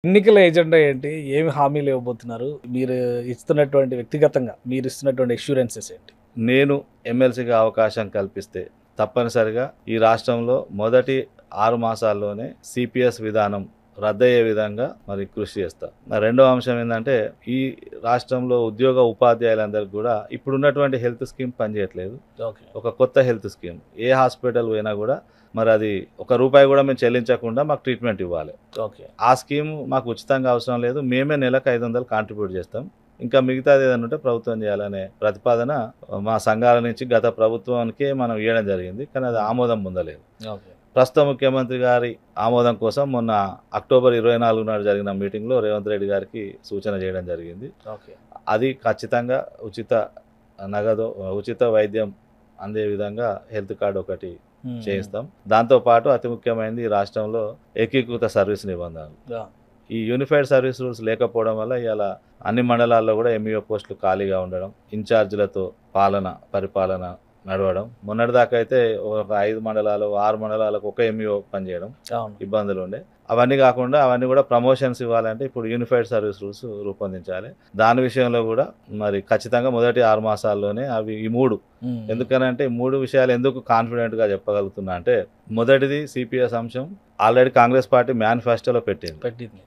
ఎన్నికల ఎజెండా ఏంటి? ఏమి హామీలు ఇవ్వబోతున్నారు? మీరు ఇస్తున్నటువంటి వ్యక్తిగతంగా మీరిస్తున్నటువంటి అష్యూరెన్సెస్ ఏంటి? నేను ఎమ్మెల్సీగా అవకాశం కల్పిస్తే తప్పనిసరిగా ఈ రాష్ట్రంలో మొదటి 6 మాసాల్లోనే సిపిఎస్ విధానం రద్దయ్యే విధంగా మరి కృషి చేస్తా. రెండో అంశం ఏంటంటే ఈ రాష్ట్రంలో ఉద్యోగ ఉపాధ్యాయులందరికీ కూడా ఇప్పుడున్నటువంటి హెల్త్ స్కీమ్ పనిచేయట్లేదు. ఓకే. ఒక కొత్త హెల్త్ స్కీమ్ ఏ హాస్పిటల్ పోయినా కూడా మరి అది ₹1 కూడా మేము చెల్లించకుండా మాకు ట్రీట్మెంట్ ఇవ్వాలి. ఓకే. ఆ స్కీమ్ మాకు ఉచితంగా అవసరం లేదు. మేమే నెలకు 500 కాంట్రిబ్యూట్ చేస్తాం. ఇంకా మిగతాది ఏదైనా ఉంటే ప్రభుత్వం చేయాలనే ప్రతిపాదన మా సంఘాల నుంచి గత ప్రభుత్వానికే మనం ఇవ్వడం జరిగింది. కానీ అది ఆమోదం పొందలేదు. ఓకే. ప్రస్తుత ముఖ్యమంత్రి గారి ఆమోదం కోసం మొన్న అక్టోబర్ 24 నాడు జరిగిన మీటింగ్లో రేవంత్ రెడ్డి గారికి సూచన చేయడం జరిగింది. ఓకే. అది ఖచ్చితంగా ఉచిత నగదు ఉచిత వైద్యం అందే విధంగా హెల్త్ కార్డు ఒకటి చేయిస్తాం. దాంతోపాటు అతి ముఖ్యమైనది ఈ రాష్ట్రంలో ఏకీకృత సర్వీస్ నిబంధనలు. ఈ యూనిఫైడ్ సర్వీస్ రూల్స్ లేకపోవడం వల్ల ఇవాళ అన్ని మండలాల్లో కూడా ఎంఈఓ పోస్టులు ఖాళీగా ఉండడం, ఇన్ఛార్జీలతో పరిపాలన నడవడం. మొన్నటిదాకా అయితే ఒక 5 మండలాలు 6 మండలాలకు ఒక ఎంఈఓ పనిచేయడం ఇబ్బందులు ఉండే. అవన్నీ కాకుండా అవన్నీ కూడా ప్రమోషన్స్ ఇవ్వాలంటే ఇప్పుడు యూనిఫైడ్ సర్వీస్ రూల్స్ రూపొందించాలి. దాని విషయంలో కూడా మరి ఖచ్చితంగా మొదటి 6 మాసాల్లోనే అవి ఈ 3 ఎందుకనంటే ఈ 3 విషయాలు ఎందుకు కాన్ఫిడెంట్గా చెప్పగలుగుతున్నా అంటే మొదటిది సిపిఎస్ అంశం ఆల్రెడీ కాంగ్రెస్ పార్టీ మేనిఫెస్టోలో పెట్టింది.